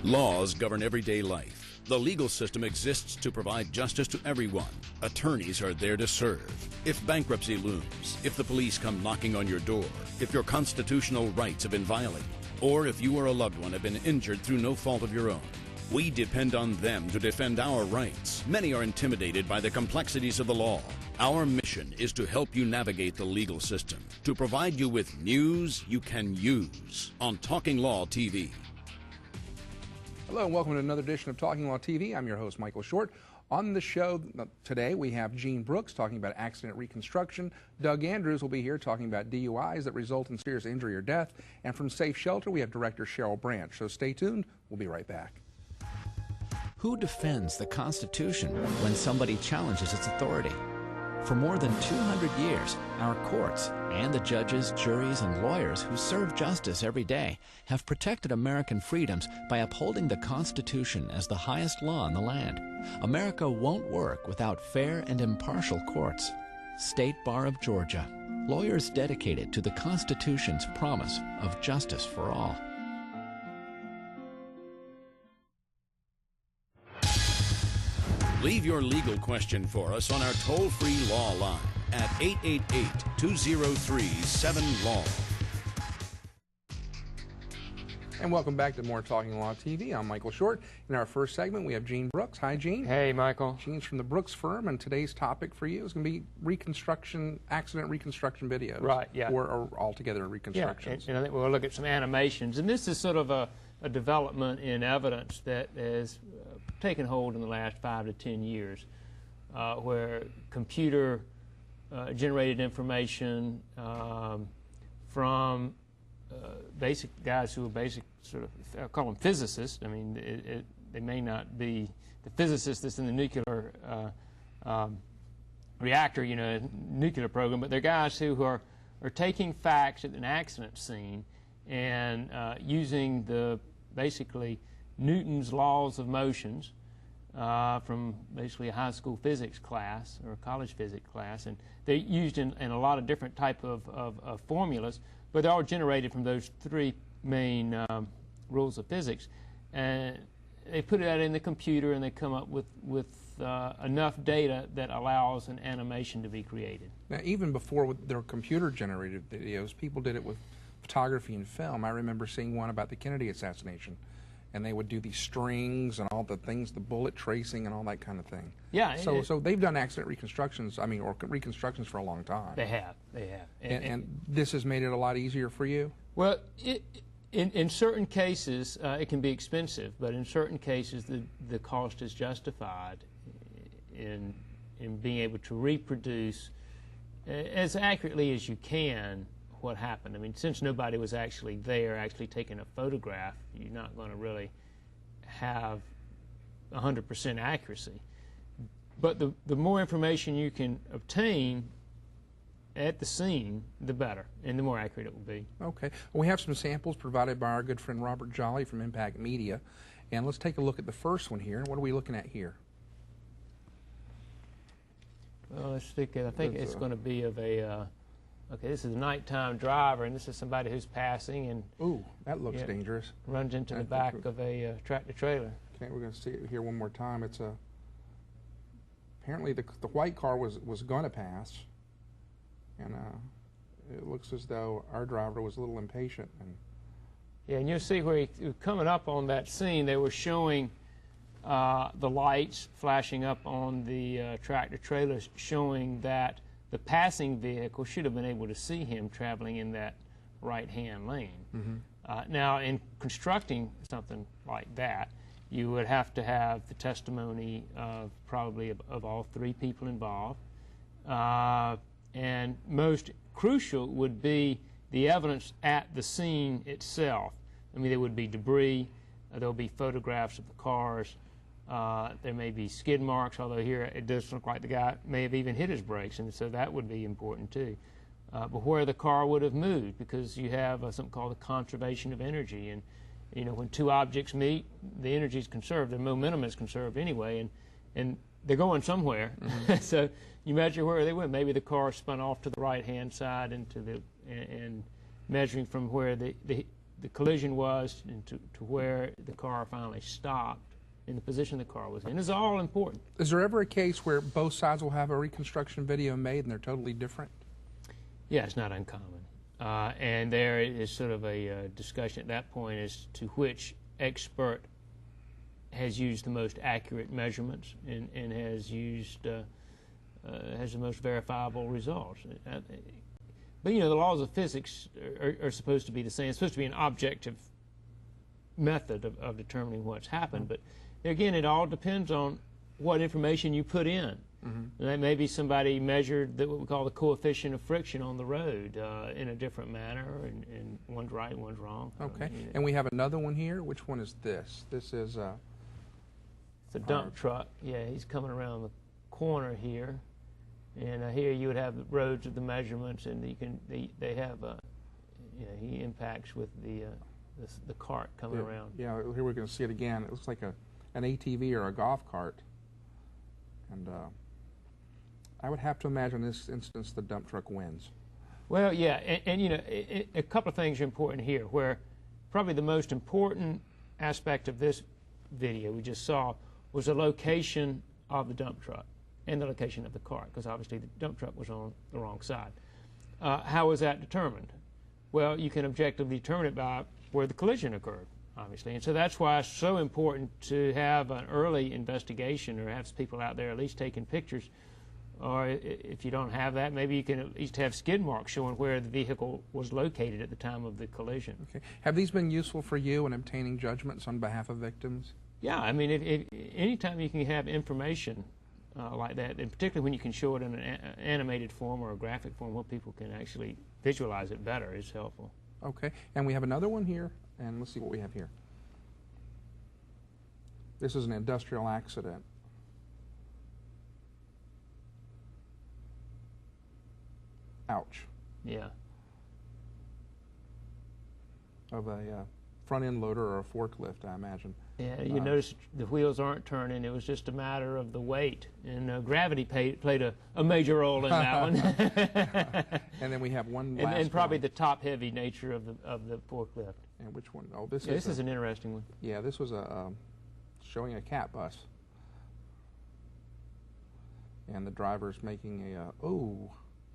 Laws govern everyday life. The legal system exists to provide justice to everyone. Attorneys are there to serve. If bankruptcy looms, if the police come knocking on your door, if your constitutional rights have been violated, or if you or a loved one have been injured through no fault of your own, we depend on them to defend our rights. Many are intimidated by the complexities of the law. Our mission is to help you navigate the legal system, to provide you with news you can use on Talking Law TV. Hello and welcome to another edition of Talking Law TV. I'm your host, Michael Short. On the show today, we have Gene Brooks talking about accident reconstruction. Doug Andrews will be here talking about DUIs that result in serious injury or death. And from Safe Shelter, we have Director Cheryl Branch. So stay tuned. We'll be right back. Who defends the Constitution when somebody challenges its authority? For more than 200 years, our courts and the judges, juries, and lawyers who serve justice every day have protected American freedoms by upholding the Constitution as the highest law in the land. America won't work without fair and impartial courts. State Bar of Georgia, lawyers dedicated to the Constitution's promise of justice for all. Leave your legal question for us on our toll-free law line at 888-203-7LAW. And welcome back to more Talking Law TV. I'm Michael Short. In our first segment, we have Gene Brooks. Hi, Gene. Hey, Michael. Gene's from the Brooks firm, and today's topic for you is going to be reconstruction, accident reconstruction videos. Right, yeah. Or altogether reconstructions. Yeah, and I think we'll look at some animations. And this is sort of a development in evidence that has taken hold in the last 5 to 10 years, where computer generated information from basic guys who are basic sort of, I call them physicists. I mean, they may not be the physicist that's in the nuclear reactor, you know, nuclear program, but they're guys who are taking facts at an accident scene and using the basically Newton's laws of motions from basically a high school physics class or a college physics class, and they're used in a lot of different type of formulas, but they're all generated from those three main rules of physics, and they put it out in the computer and they come up with enough data that allows an animation to be created. Now, even before there were computer-generated videos, people did it with photography and film. I remember seeing one about the Kennedy assassination, and they would do these strings and all the things, the bullet tracing and all that kind of thing. Yeah. So they've done accident reconstructions, I mean, or reconstructions for a long time. They have. And this has made it a lot easier for you? Well, in certain cases, it can be expensive, but in certain cases, the cost is justified in being able to reproduce as accurately as you can what happened. I mean, since nobody was actually there, actually taking a photograph, you're not going to really have 100% accuracy. But the more information you can obtain at the scene, the better, and the more accurate it will be. Okay. Well, we have some samples provided by our good friend Robert Jolly from Impact Media, and let's take a look at the first one here. What are we looking at here? Well, let's think. I think it's going to be of a. Okay, this is a nighttime driver, and this is somebody who's passing and. Ooh, that looks dangerous. Runs into the back of a tractor trailer. Okay, we're going to see it here one more time. It's apparently the white car was going to pass, and it looks as though our driver was a little impatient. Yeah, and you'll see where he was coming up on that scene. They were showing the lights flashing up on the tractor trailer, showing that the passing vehicle should have been able to see him traveling in that right-hand lane. Mm-hmm. Now, in constructing something like that, you would have to have the testimony of probably of all three people involved. And most crucial would be the evidence at the scene itself. I mean, there would be debris, there will be photographs of the cars, there may be skid marks, although here it does look like the guy may have even hit his brakes, and so that would be important too. But where the car would have moved, because you have something called the conservation of energy, and you know, when two objects meet, the energy is conserved, the momentum is conserved anyway, and they're going somewhere. Mm-hmm. So you measure where they went. Maybe the car spun off to the right-hand side into and measuring from where the the collision was and to where the car finally stopped and the position the car was in is all important. Is there ever a case where both sides will have a reconstruction video made and they're totally different? Yeah, it's not uncommon. And there is sort of a discussion at that point as to which expert has used the most accurate measurements and has used has the most verifiable results. But you know, the laws of physics are supposed to be the same. It's supposed to be an objective method of determining what's happened. But again, it all depends on what information you put in. Mm-hmm. And maybe somebody measured what we call the coefficient of friction on the road in a different manner, and one's right, one's wrong. Okay. And we have another one here. Which one is this? This is it's a dump truck. Yeah, he's coming around the corner here, and here you would have the roads of the measurements, and you can they have you know, he impacts with the cart coming around. Yeah, here we're going to see it again. It looks like an ATV or a golf cart, and I would have to imagine in this instance the dump truck wins. Well, yeah, and you know, a couple of things are important here. Where probably the most important aspect of this video we just saw was the location of the dump truck and the location of the cart, because obviously the dump truck was on the wrong side. How was that determined? Well, you can objectively determine it by where the collision occurred, obviously. And so that's why it's so important to have an early investigation, or have people out there at least taking pictures. Or if you don't have that, maybe you can at least have skid marks showing where the vehicle was located at the time of the collision. Okay. Have these been useful for you in obtaining judgments on behalf of victims? Yeah, I mean, if anytime you can have information like that, and particularly when you can show it in an animated form or a graphic form where people can actually visualize it better, is helpful. Okay. And we have another one here, and let's see what we have here. This is an industrial accident. Ouch. Yeah. Of a front-end loader or a forklift, I imagine. Yeah, you notice the wheels aren't turning. It was just a matter of the weight. And gravity played a major role in that one. And then we have one last and probably one. the top-heavy nature of the forklift. And which one? Oh, this is an interesting one. Yeah, this was showing a cat bus. And the driver's making a,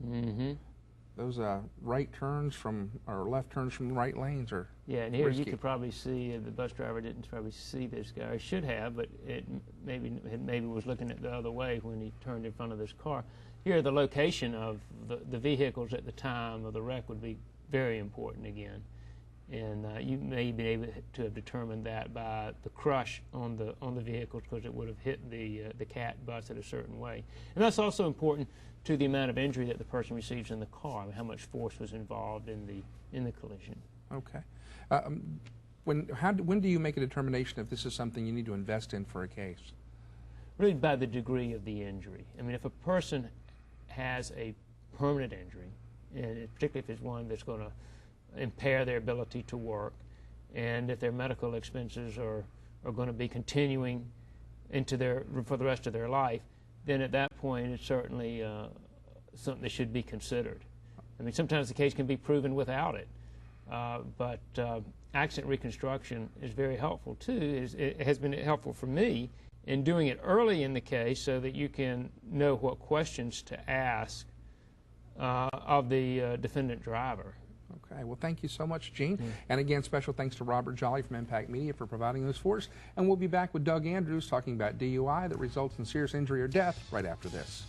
Mm-hmm. Those right turns from, or left turns from the right lanes are Yeah, and here risky. you could probably see the bus driver didn't probably see this guy. Or should have, but it maybe was looking at the other way when he turned in front of this car. Here, the location of the vehicles at the time of the wreck would be very important again, and you may be able to have determined that by the crush on the vehicles, because it would have hit the cat bus in a certain way. And that's also important to the amount of injury that the person receives in the car, how much force was involved in the collision. Okay. When do you make a determination if this is something you need to invest in for a case? Really by the degree of the injury. I mean, if a person has a permanent injury, and particularly if it's one that's going to impair their ability to work, and if their medical expenses are going to be continuing for the rest of their life, then at that point it's certainly something that should be considered. I mean, sometimes the case can be proven without it, but accident reconstruction is very helpful too. It has been helpful for me in doing it early in the case, so that you can know what questions to ask of the defendant driver. Okay, well, thank you so much, Gene. And again, special thanks to Robert Jolly from Impact Media for providing those for us. And we'll be back with Doug Andrews talking about DUI that results in serious injury or death right after this.